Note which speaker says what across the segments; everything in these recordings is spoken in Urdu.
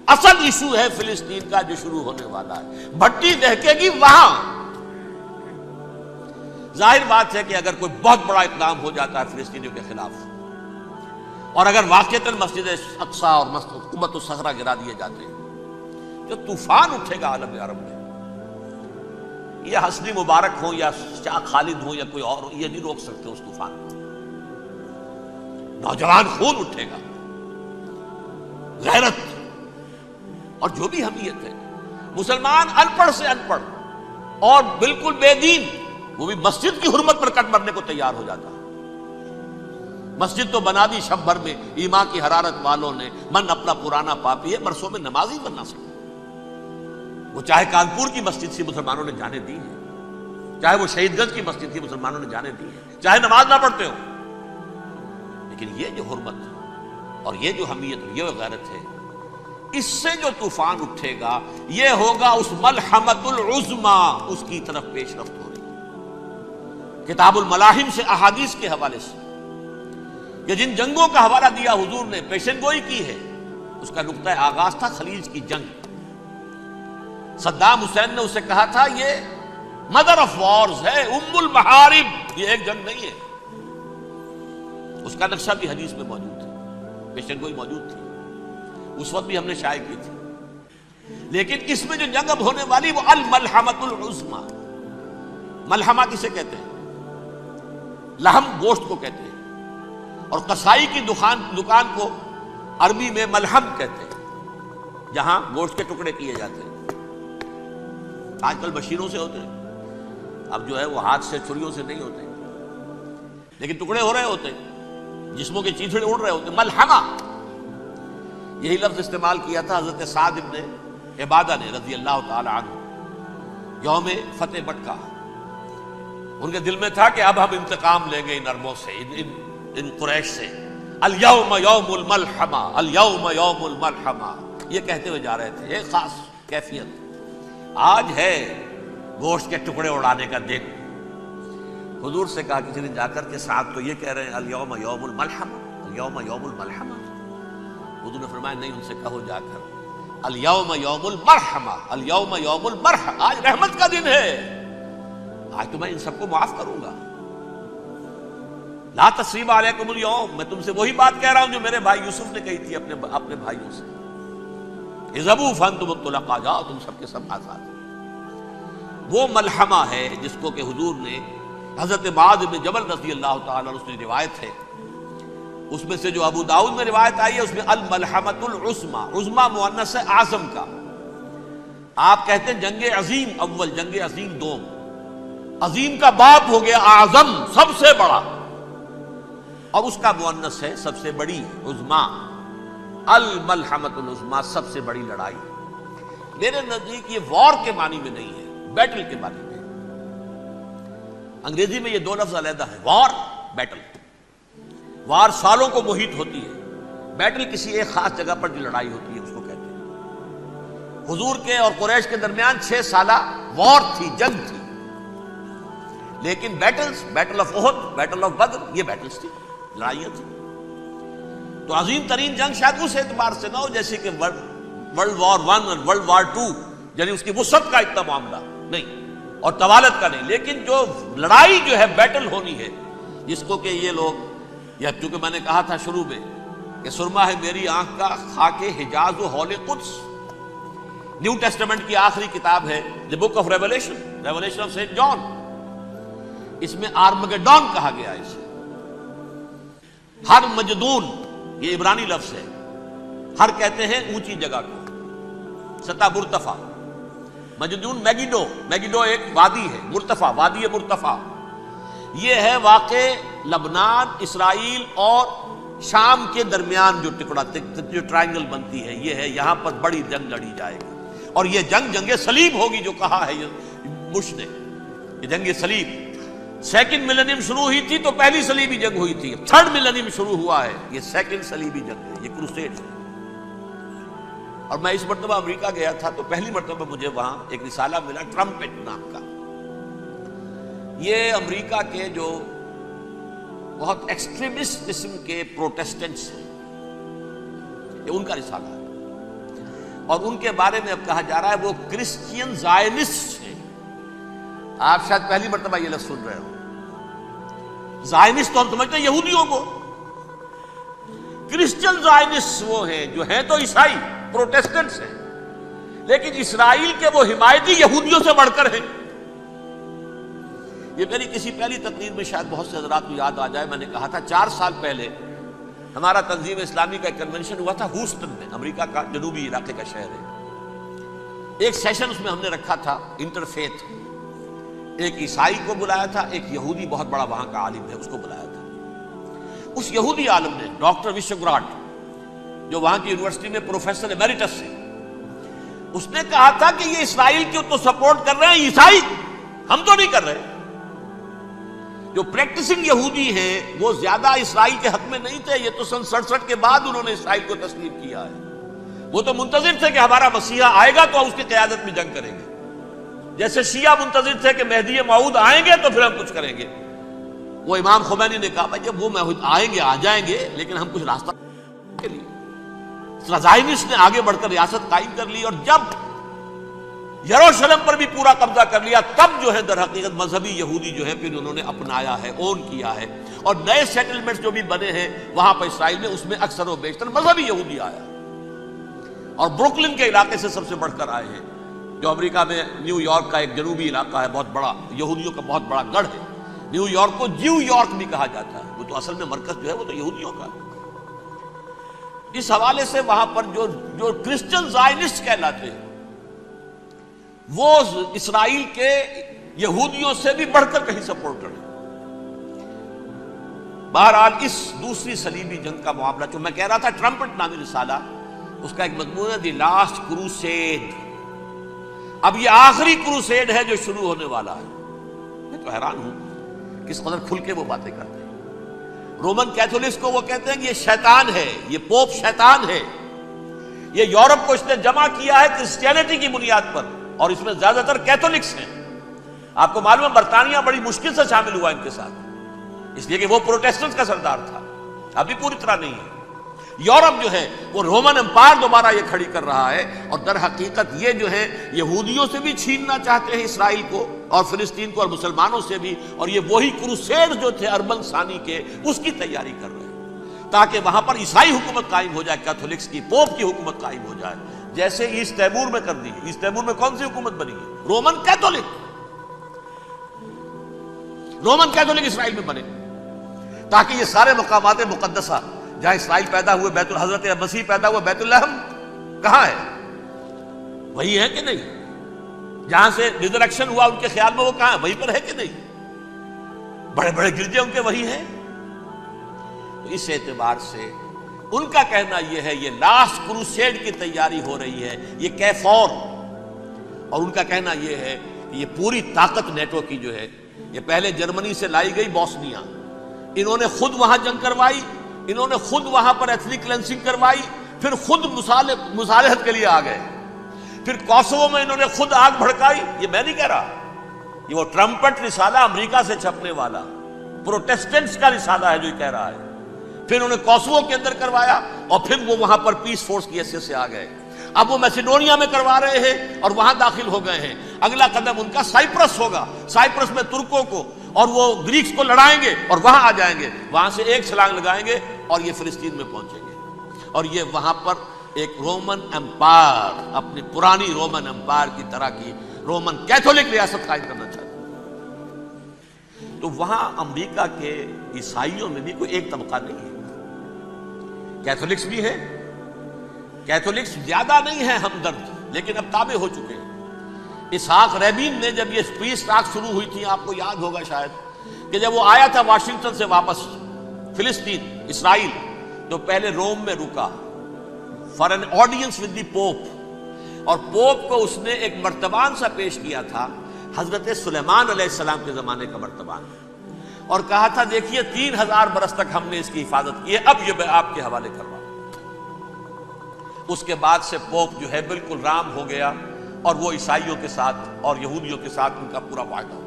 Speaker 1: اصل ایشو ہے فلسطین کا جو شروع ہونے والا ہے. بھٹی دہکے گی وہاں. ظاہر بات ہے کہ اگر کوئی بہت بڑا اقدام ہو جاتا ہے فلسطینیوں کے خلاف اور اگر واقعتاً مسجد اقصیٰ اور قبۃ الصخرہ گرا دیے جاتے ہیں، جو طوفان اٹھے گا عالم عرب میں، یہ حسنی مبارک ہو یا شاہ خالد ہو یا کوئی اور ہو، یہ نہیں روک سکتے اس طوفان کو. نوجوان خون اٹھے گا، غیرت اور جو بھی حمیت ہے. مسلمان ان پڑھ سے ان پڑھ اور بالکل بے دین، وہ بھی مسجد کی حرمت پر کٹ مرنے کو تیار ہو جاتا ہے. مسجد تو بنا دی شب بھر میں، ایمان کی حرارت والوں نے، من اپنا پرانا پاپی ہے، برسوں میں نمازی بننا سکتا. وہ چاہے کانپور کی مسجد سے مسلمانوں نے جانے دی ہے، چاہے وہ شہید گنج کی مسجد کی مسلمانوں نے جانے دی ہے، چاہے نماز نہ پڑھتے ہو، لیکن یہ جو حرمت اور یہ جو حمیت اور یہ غیرت ہے، اس سے جو طوفان اٹھے گا یہ ہوگا اس ملحمۃ العظمی، اس کی طرف پیش رفت ہو رہی ہے. کتاب الملاحم سے احادیث کے حوالے سے کہ جن جنگوں کا حوالہ دیا حضور نے، پیشن گوئی کی ہے، اس کا نقطہ آغاز تھا خلیج کی جنگ. صدام حسین نے اسے کہا تھا یہ مدر آف وارز ہے، ام المحارب، یہ ایک جنگ نہیں ہے. اس کا نقشہ بھی حدیث میں موجود ہے، پیشن گوئی موجود تھی، اس وقت بھی ہم نے شائع کی تھی. لیکن اس میں جو جنگ اب ہونے والی وہ الملحمۃ العظمی. ملحمہ کسے کہتے ہیں؟ لحم گوشت کو کہتے ہیں، اور قصائی کی دکان کو عربی میں ملحم کہتے ہیں، جہاں گوشت کے ٹکڑے کیے جاتے ہیں. آج کل مشینوں سے ہوتے ہیں، اب جو ہے وہ ہاتھ سے چھریوں سے نہیں ہوتے، لیکن ٹکڑے ہو رہے ہوتے ہیں، جسموں کے چیتھڑے اڑ رہے ہوتے ہیں. ملحمہ، یہی لفظ استعمال کیا تھا حضرت سعد ابن عبادہ نے رضی اللہ تعالی عنہ یوم فتح مکہ. ان کے دل میں تھا کہ اب ہم انتقام لیں گے ان عربوں سے، ان قریش سے. الیوم یوم الملحمہ، الیوم یوم الملحمہ، یہ کہتے ہوئے جا رہے تھے. ایک خاص کیفیت، آج ہے گوشت کے ٹکڑے اڑانے کا دن. حضور سے کہا کسی نے جا کر کے ساتھ تو یہ کہہ رہے ہیں الیوم یوم الملحمہ، الیوم یوم الملحمہ. حضور نے فرمایا نہیں، ان سے کہو جا کر الیوم یوم المرحمہ، الیوم یوم المرحمہ، آج رحمت کا دن ہے، آج تو میں ان سب کو معاف کروں گا. لا تثریب علیکم اليوم، میں تم سے وہی بات کہہ رہا ہوں جو میرے بھائی یوسف نے کہی تھی اپنے بھائیوں سے، اذهبوا فانتم الطلقاء، جاؤ تم سب کے سب آزاد. وہ ملحمہ ہے جس کو کہ حضور نے حضرت معاذ بن جبل رضی اللہ تعالیٰ عنہ سے روایت ہے، اس میں سے جو ابو داؤد میں روایت آئی ہے اس میں الملحمۃ العظمی، عظمی مؤنث ہے اعظم کا. آپ کہتے ہیں جنگ عظیم اول، جنگ عظیم دوم، عظیم کا باپ ہو گیا اعظم، سب سے بڑا، اور اس کا مؤنث ہے سب سے بڑی، عظمی. الملحمۃ العظمی، سب سے بڑی لڑائی. میرے نزدیک یہ وار کے معنی میں نہیں ہے، بیٹل کے معنی میں. انگریزی میں یہ دو لفظ علیحدہ ہے، وار، بیٹل. وار سالوں کو محیط ہوتی ہے، بیٹل کسی ایک خاص جگہ پر جو لڑائی ہوتی ہے اس کو کہتے ہیں. حضور کے اور قریش کے درمیان 6 سالہ وار تھی، جنگ تھی. لیکن battles, battle of Uhud, battle of Badr, یہ بیٹلز تھی، لڑائیاں تھیں. تو عظیم ترین جنگ شاید اس اعتبار سے نہ ہو جیسے کہ ورلڈ وار 1 اور ورلڈ وار 2، یعنی اس کی وسعت کا اتنا معاملہ نہیں اور طوالت کا نہیں، لیکن جو لڑائی جو ہے بیٹل ہونی ہے، جس کو کہ یہ لوگ، یا چونکہ میں نے کہا تھا شروع میں کہ سرما ہے میری آنکھ کا خاک حجاز و ہول قدس. نیو ٹیسٹمنٹ کی آخری کتاب ہے the book of revelation, revelation of saint John. اس میں آرمگڈون کہا گیا ہے اسے. ہر مجدون، یہ عبرانی لفظ ہے، ہر کہتے ہیں اونچی جگہ کو، سطح مرتفع. مجدون میگیڈو، میگیڈو ایک وادی ہے، مرتفع، وادی مرتفع. یہ ہے واقع لبنان، اسرائیل اور شام کے درمیان جو ٹکڑا، جو ٹرائنگل بنتی ہے، یہ ہے، یہاں پر بڑی جنگ لڑی جائے گی. اور یہ جنگ جنگ صلیب ہوگی جو کہا ہے بش نے، یہ جنگ صلیب. سیکنڈ ملینیم شروع ہوئی تھی تو پہلی صلیبی جنگ ہوئی تھی، تھرڈ ملینیم شروع ہوا ہے، یہ سیکنڈ صلیبی جنگ ہے، یہ کروسیڈ ہے. اور میں اس مرتبہ امریکہ گیا تھا تو پہلی مرتبہ مجھے وہاں ایک رسالہ ملا ٹرمپٹ نام کا. یہ امریکہ کے جو بہت ایکسٹریمسٹ قسم کے پروٹیسٹنٹس ہیں، یہ ان کا رسالہ ہے. اور ان کے بارے میں اب کہا جا رہا ہے وہ کرسچین زائنسٹ ہیں. آپ شاید پہلی مرتبہ یہ لفظ سن رہے ہو. زائنسٹ تو ہم سمجھتے ہیں یہودیوں کو. کرسچین زائنسٹ وہ ہیں جو ہیں تو عیسائی پروٹیسٹنٹس ہیں، لیکن اسرائیل کے وہ حمایتی یہودیوں سے بڑھ کر ہیں. یہ میری کسی پہلی تقریر میں شاید بہت سے حضرات کو یاد آ جائے، میں نے کہا تھا 4 سال پہلے ہمارا تنظیم اسلامی کا ایک کنونشن ہوا تھا ہوسٹن میں، امریکہ کا جنوبی علاقے کا شہر ہے. ایک سیشن اس میں ہم نے رکھا تھا انٹرفیتھ. ایک عیسائی کو بلایا تھا، ایک یہودی بہت بڑا وہاں کا عالم ہے اس کو بلایا تھا. اس یہودی عالم نے ڈاکٹر وشوگراٹ، جو وہاں کی یونیورسٹی میں پروفیسر ایمیریٹس سے، اس نے کہا تھا کہ یہ اسرائیل کی تو سپورٹ کر رہے ہیں عیسائی، ہم تو نہیں کر رہے. جو پریکٹسنگ یہودی ہیں وہ زیادہ اسرائیل کے حق میں نہیں تھے. یہ تو سن 67 کے بعد انہوں نے اسرائیل کو تسلیم کیا ہے. وہ تو منتظر تھے کہ ہمارا مسیحا آئے گا تو اس کی قیادت میں جنگ کریں گے، جیسے شیعہ منتظر تھے کہ مہدی موعود آئیں گے تو پھر ہم کچھ کریں گے. وہ امام خمینی نے کہا بھائی جب وہ آئیں گے آ جائیں گے، لیکن ہم کچھ راستہ کے لیے. زائنسٹ نے آگے بڑھ کر ریاست قائم کر لی، اور جب یروشلم پر بھی پورا قبضہ کر لیا تب جو ہے در حقیقت مذہبی یہودی جو ہے پھر انہوں نے اپنایا ہے، اون کیا ہے. اور نئے سیٹلمنٹس جو بھی بنے ہیں وہاں پر اسرائیل میں، اس میں اکثر و بیشتر مذہبی یہودی آیا. اور بروکلن کے علاقے سے سب سے بڑھ کر آئے ہیں، جو امریکہ میں نیو یارک کا ایک جنوبی علاقہ ہے، بہت بڑا یہودیوں کا بہت بڑا گڑھ ہے. نیو یارک کو جیو یارک بھی کہا جاتا ہے، وہ تو اصل میں مرکز جو ہے وہ تو یہودیوں کا ہے. اس حوالے سے وہاں پر جو کرسچن زائنسٹ کہلاتے ہیں وہ اسرائیل کے یہودیوں سے بھی بڑھ کر کہیں سپورٹر ہیں. بہرحال اس دوسری صلیبی جنگ کا معاملہ جو میں کہہ رہا تھا، ٹرمپٹ نامی رسالہ، اس کا ایک مضمون ہے دی لاسٹ کروسیڈ. اب یہ آخری کروسیڈ ہے جو شروع ہونے والا ہے. میں تو حیران ہوں کس قدر کھل کے وہ باتیں کرتے ہیں. رومن کیتھولکس کو وہ کہتے ہیں کہ یہ شیطان ہے، یہ پوپ شیطان ہے. یہ یورپ کو اس نے جمع کیا ہے کرسچینٹی کی بنیاد پر، اور اس میں زیادہ تر کیتھولکس ہیں. آپ کو معلوم ہے برطانیہ بڑی مشکل سے شامل ہوا ان کے ساتھ، اس لیے کہ وہ پروٹیسٹنٹ کا سردار تھا، ابھی پوری طرح نہیں ہے. یورپ جو ہے وہ رومن امپائر دوبارہ یہ کھڑی کر رہا ہے، اور در حقیقت یہ جو ہے یہودیوں سے بھی چھیننا چاہتے ہیں اسرائیل کو اور فلسطین کو، اور مسلمانوں سے بھی. اور یہ وہی کروسیڈ جو تھے اربن ثانی کے، اس کی تیاری کر رہے ہیں تاکہ وہاں پر عیسائی حکومت قائم ہو جائے، کیتھولکس کی، پوپ کی حکومت قائم ہو جائے، جیسے ایسٹ تیمور میں کر دی. ایسٹ تیمور میں کون سی حکومت بنی ہے؟ Roman Catholic. رومن کیتھولک اسرائیل میں بنے تاکہ یہ سارے مقامات مقدسہ جہاں اسرائیل پیدا ہوئے، بیت حضرت مسیح پیدا ہوا، بیت الحم کہاں ہے؟ وہی ہے کہ نہیں؟ جہاں سے ریزریکشن ہوا ان کے خیال میں وہ کہاں ہے؟ وہیں پر ہے کہ نہیں؟ بڑے بڑے گرجے ان کے وہی ہیں. تو اس اعتبار سے ان کا کہنا یہ ہے یہ لاسٹ کروسیڈ کی تیاری ہو رہی ہے، یہ کیفور. اور ان کا کہنا یہ ہے کہ یہ پوری طاقت نیٹو کی جو ہے، یہ پہلے جرمنی سے لائی گئی بوسنیا، انہوں نے خود وہاں جنگ کروائی، انہوں نے خود وہاں پر ایتھنک کلینسنگ کروائی، پھر خود مصالحت کے لیے آ گئے، پھر کوسوو میں انہوں نے خود آگ بھڑکائی. یہ میں نہیں کہہ رہا، یہ وہ ٹرمپٹ رسالہ امریکہ سے چھپنے والا پروٹیسٹنٹس کا رسالہ ہے جو یہ کہہ رہا ہے. پھر انہوں نے کوسوو کے اندر کروایا، اور پھر وہ وہاں پر پیس فورس کی حیثیت سے آ گئے. اب وہ میسیڈونیا میں کروا رہے ہیں اور وہاں داخل ہو گئے ہیں. اگلا قدم ان کا سائپرس ہوگا، سائپرس میں ترکوں کو اور وہ گریکس کو لڑائیں گے اور وہاں آ جائیں گے، وہاں سے ایک چھلانگ لگائیں گے اور یہ فلسطین میں پہنچیں گے. اور یہ وہاں پر ایک رومن امپائر، اپنی پرانی رومن امپائر کی طرح کی رومن کیتھولک ریاست قائم کرنا چاہتے ہیں. تو وہاں امریکہ کے عیسائیوں میں بھی کوئی ایک طبقہ نہیں ہے. کیتھولکس بھی ہے، کیتھولکس زیادہ نہیں ہے ہمدرد، لیکن اب تابع ہو چکے ہیں. اسحاق ریبین نے جب یہ پیس ٹاک شروع ہوئی تھی، آپ کو یاد ہوگا شاید کہ جب وہ آیا تھا واشنگٹن سے واپس فلسطین اسرائیل، تو پہلے روم میں رکا for an audience with the pope. اور پوپ کو اس نے ایک مرتبان سا پیش کیا تھا، حضرت سلیمان علیہ السلام کے زمانے کا مرتبان، اور کہا تھا دیکھیے 3000 برس تک ہم نے اس کی حفاظت کی ہے، اب یہ میں آپ کے حوالے کر رہا ہوں. اس کے بعد سے پوپ جو ہے بالکل رام ہو گیا، اور وہ عیسائیوں کے ساتھ اور یہودیوں کے ساتھ ان کا پورا وعدہ ہو.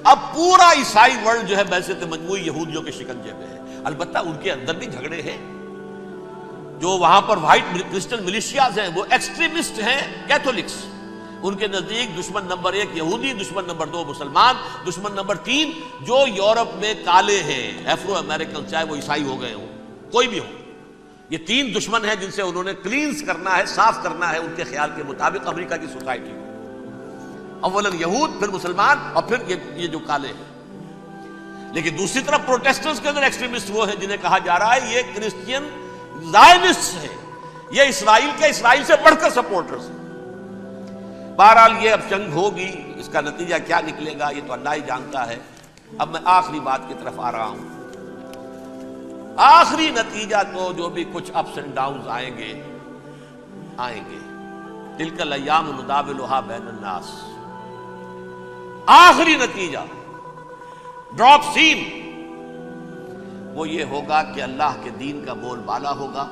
Speaker 1: اب پورا عیسائی ورلڈ جو ہے بحثیت مجموعی یہودیوں کے شکنجے میں ہے. البتہ ان کے اندر بھی جھگڑے ہیں. جو وہاں پر وائٹ کرسچن ملیشیاز ہیں وہ ایکسٹریمسٹ ہیں کیتھولکس. ان کے نزدیک دشمن نمبر 1 یہودی، دشمن نمبر 2 مسلمان، دشمن نمبر 3 جو یورپ میں کالے ہیں، ایفرو امریکن، چاہے وہ عیسائی ہو گئے ہوں، کوئی بھی ہو. یہ 3 دشمن ہیں جن سے انہوں نے کلینز کرنا ہے، صاف کرنا ہے ان کے خیال کے مطابق امریکہ کی سوسائٹی کو. اولاً یہود، پھر مسلمان، اور پھر یہ جو کالے ہیں. لیکن دوسری طرف پروٹیسٹنٹس کے اندر ایکسٹریمسٹ وہ ہیں جنہیں کہا جا رہا ہے یہ کرسچین زائنسٹ ہیں، یہ اسرائیل سے بڑھ کر سپورٹرز ہیں. بہرحال یہ اب جنگ ہوگی، اس کا نتیجہ کیا نکلے گا یہ تو اللہ ہی جانتا ہے. اب میں آخری بات کی طرف آ رہا ہوں. آخری نتیجہ تو جو بھی کچھ اپس اینڈ ڈاؤنز آئیں گے. تلک الایام نداولها بین الناس. آخری نتیجہ ڈراپ سین وہ یہ ہوگا کہ اللہ کے دین کا بول بالا ہوگا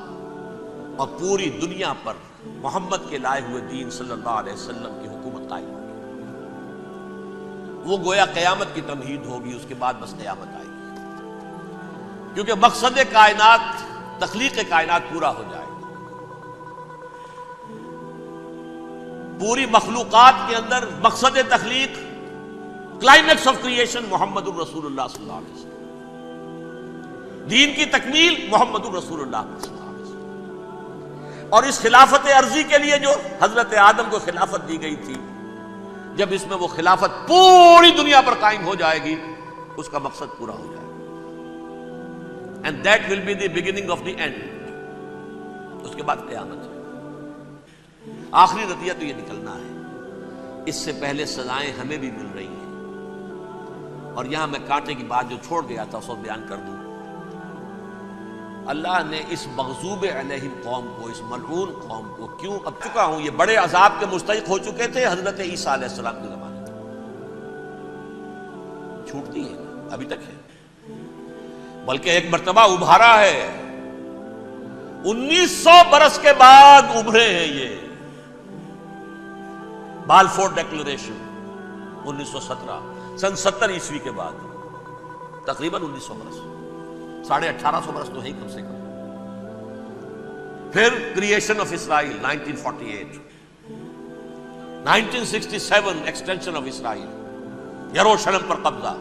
Speaker 1: اور پوری دنیا پر محمد کے لائے ہوئے دین صلی اللہ علیہ وسلم کی حکومت قائم ہوگی. وہ گویا قیامت کی تمہید ہوگی، اس کے بعد بس قیامت آئے گی، کیونکہ مقصد کائنات، تخلیق کائنات پورا ہو جائے گا. پوری مخلوقات کے اندر مقصد تخلیق، کلائمیکس آف کریشن محمد الرسول اللہ صلی اللہ علیہ وسلم. دین کی تکمیل محمد الرسول اللہ صلی اللہ علیہ وسلم. اور اس خلافت عرضی کے لیے جو حضرت آدم کو خلافت دی گئی تھی، جب اس میں وہ خلافت پوری دنیا پر قائم ہو جائے گی، اس کا مقصد پورا ہو جائے گا. And that will be the beginning of the end. اس کے بعد قیامت ہے. آخری نتیجہ تو یہ نکلنا ہے. اس سے پہلے سزائیں ہمیں بھی مل رہی ہیں. اور یہاں میں کانٹے کی بات جو چھوڑ گیا تھا اس کو بیان کر دوں. اللہ نے اس مغضوب علیہم قوم کو، اس ملعون قوم کو کیوں، اب چکا ہوں یہ بڑے عذاب کے مستحق ہو چکے تھے حضرت عیسیٰ علیہ السلام کے زمانے میں، چھوٹتی ہے ابھی تک ہے، بلکہ ایک مرتبہ ابھارا ہے. 1900 برس کے بعد ابھرے ہیں یہ. بالفور ڈیکلریشن 1917 سن 70 عیسوی کے بعد، تقریباً 1900 برس، 1850 برس تو ہے کم سے کم. پھر creation of Israel 1948، 1967 extension of Israel, یروشلم پر قبضہ.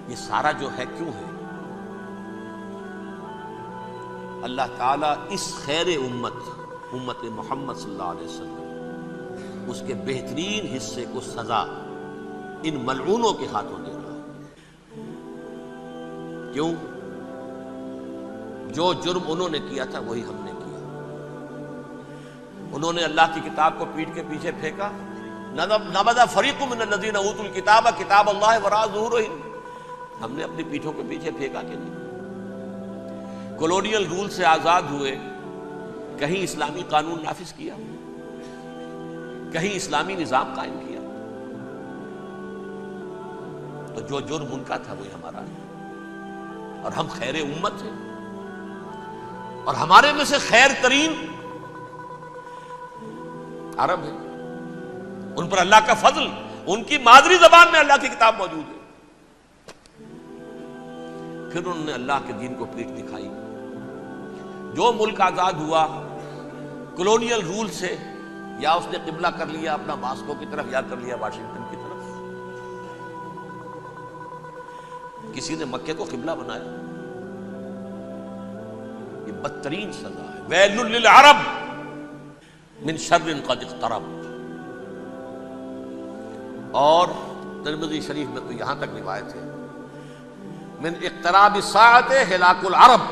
Speaker 1: یہ سارا جو ہے کیوں ہے؟ اللہ تعالیٰ اس خیر امت محمد صلی اللہ علیہ وسلم، اس کے بہترین حصے کو سزا ان ملعونوں کے ہاتھوں دے رہا ہے. کیوں؟ جو جرم انہوں نے کیا تھا وہی ہم نے کیا. انہوں نے اللہ کی کتاب کو پیٹھ کے پیچھے پھینکا. نبذ فریق من الذین اوتوا الکتاب کتاب اللہ وراء ظہورہم. ہم نے اپنی پیٹھوں کے پیچھے پھینکا کہ نہیں؟ کولونیل رول سے آزاد ہوئے، کہیں اسلامی قانون نافذ کیا، کہیں اسلامی نظام قائم کیا. تو جو جرم ان کا تھا وہی ہمارا ہے. اور ہم خیر امت ہیں، اور ہمارے میں سے خیر ترین عرب ہیں. ان پر اللہ کا فضل، ان کی مادری زبان میں اللہ کی کتاب موجود ہے. پھر انہوں نے اللہ کے دین کو پیٹھ دکھائی. جو ملک آزاد ہوا کولونیل رول سے، یا اس نے قبلہ کر لیا اپنا ماسکو کی طرف، یا کر لیا واشنگٹن کی طرف. کسی نے مکے کو قبلہ بنایا. یہ بدترین سزا ہے. ویل للعرب من شر قد اقترب. اور ترمذی شریف میں تو یہاں تک روایت ہے، من اقتراب الساعۃ ہلاک العرب.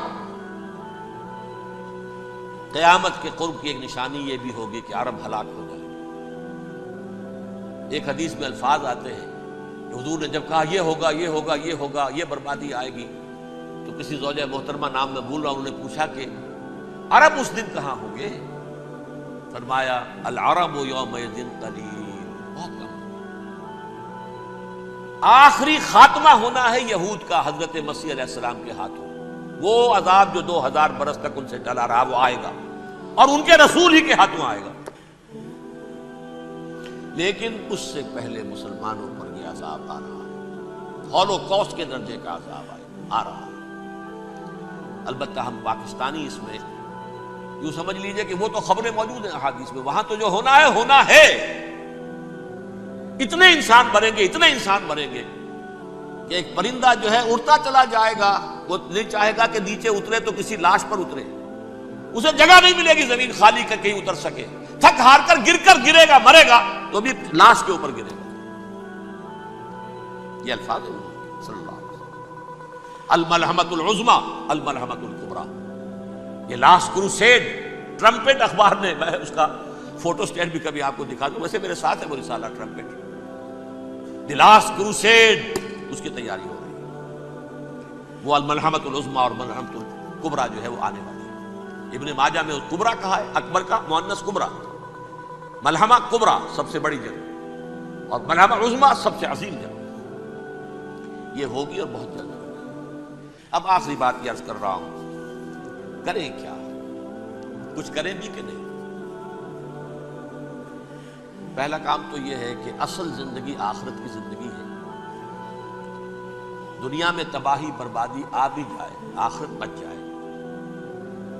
Speaker 1: قیامت کے قرب کی ایک نشانی یہ بھی ہوگی کہ عرب ہلاک ہو جائے. ایک حدیث میں الفاظ آتے ہیں کہ حضور نے جب کہا یہ ہوگا یہ ہوگا یہ ہوگا، یہ بربادی آئے گی، تو کسی زوجہ محترمہ نام میں بھول رہا ہوں، انہوں نے پوچھا کہ عرب اس دن کہاں ہوں گے؟ فرمایا العرب یومئذ قلیل. بہت کم. آخری خاتمہ ہونا ہے یہود کا حضرت مسیح علیہ السلام کے ہاتھوں. وہ عذاب جو 2000 برس تک ان سے ٹلا رہا وہ آئے گا، اور ان کے رسول ہی کے ہاتھوں آئے گا. لیکن اس سے پہلے مسلمانوں پر یہ عذاب آ رہا ہے. ہولوکاسٹ کے درجے کا عذاب آ رہا ہے. البتہ ہم پاکستانی اس میں یوں سمجھ لیجئے کہ وہ تو خبریں موجود ہیں احادیث میں، وہاں تو جو ہونا ہے، اتنے انسان بنیں گے کہ ایک پرندہ جو ہے اڑتا چلا جائے گا، وہ نہیں چاہے گا کہ نیچے اترے تو کسی لاش پر اترے، اسے جگہ نہیں ملے گی زمین خالی کر کہیں اتر سکے، تھک ہار کر گرے گا، مرے گا تو بھی لاش کے اوپر گرے گا۔ یہ الفاظ ہیں صلی اللہ علیہ وسلم، الملحمۃ العظمیٰ الملحمۃ الکبریٰ، یہ لاسٹ کروسیڈ، ٹرمپٹ اخبار نے، میں اس کا فوٹو سٹیٹ بھی کبھی آپ کو دکھا دوں، ویسے میرے ساتھ ہے وہ رسالہ ٹرمپٹ، دی لاسٹ کروسیڈ، اس کی تیاری ہو رہی ہے، وہ الملحمۃ العظمیٰ اور ملحمۃ الکبریٰ جو ہے وہ آنے والی ہے۔ ابن ماجہ میں کبریٰ کہا ہے، اکبر کا مؤنث کبریٰ، ملحمہ کبریٰ سب سے بڑی جنگ اور ملحمہ عظمیٰ سب سے عظیم جنگ، یہ ہوگی اور بہت جلد ہوگی۔ اب آخری بات یہ عرض کر رہا ہوں، کریں کیا؟ کچھ کریں بھی کہ نہیں؟ پہلا کام تو یہ ہے کہ اصل زندگی آخرت کی زندگی ہے، دنیا میں تباہی بربادی آ بھی جائے، آخرت بچ جائے،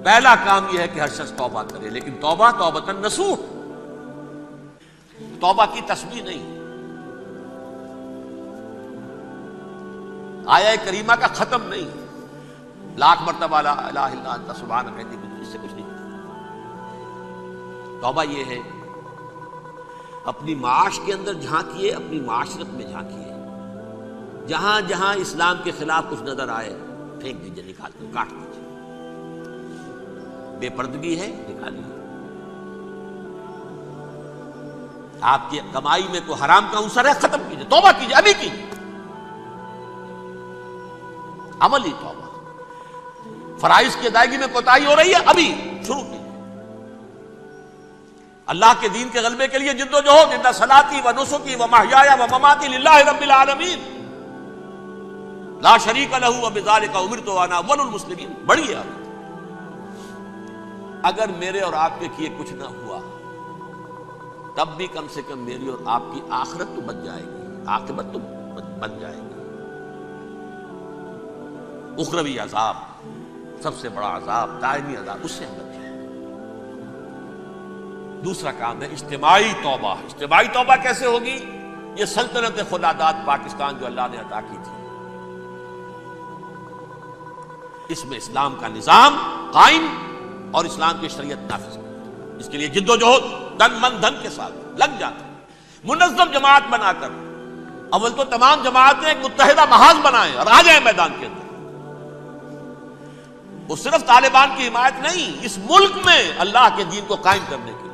Speaker 1: پہلا کام یہ ہے کہ ہر شخص توبہ کرے، لیکن توبہ توبۃ نصوح، توبہ کی تسبیح نہیں، آیہ کریمہ کا ختم نہیں، لاکھ مرتبہ لا الہ الا انت سبحانک انی کنت، اس سے کچھ نہیں۔ توبہ یہ ہے اپنی معاش کے اندر جھانکیے، اپنی معاشرت میں جھانکیے، جہاں جہاں اسلام کے خلاف کچھ نظر آئے پھینک دیجیے، نکال کے کاٹ دیجیے، بے پردگی ہے نکالیے، آپ کی کمائی میں کوئی حرام کا عنصر ہے ختم کیجیے، توبہ کیجیے، ابھی کیجیے، عملی توبہ، فرائض کی ادائیگی میں کوتاہی ہو رہی ہے ابھی شروع کیجیے، اللہ کے دین کے غلبے کے لیے جد و جہد، ان صلاتی و نسکی و محیایا و مماتی للہ رب العالمین لا شریک لہ وبذالک امرت وانا اول المسلمین، بڑی ہے۔ اگر میرے اور آپ کے کیے کچھ نہ ہوا تب بھی کم سے کم میری اور آپ کی آخرت تو بن جائے گی، عاقبت تو بن جائے گی۔ اخروی عذاب، سب سے بڑا عذاب، دائمی عذاب، اس سے ہم بچیں۔ دوسرا کام ہے اجتماعی توبہ۔ اجتماعی توبہ کیسے ہوگی؟ یہ سلطنت خداداد پاکستان جو اللہ نے عطا کی تھی، اس میں اسلام کا نظام قائم اور اسلام کی شریعت نافذ کریں، اس کے لیے جد و جہد تن من دھن کے ساتھ لگ جاتا ہے، منظم جماعت بنا کر، اول تو تمام جماعتیں ایک متحدہ محاذ بنائیں اور آ جائیں میدان کے اندر۔ وہ صرف طالبان کی حمایت نہیں، اس ملک میں اللہ کے دین کو قائم کرنے کے لیے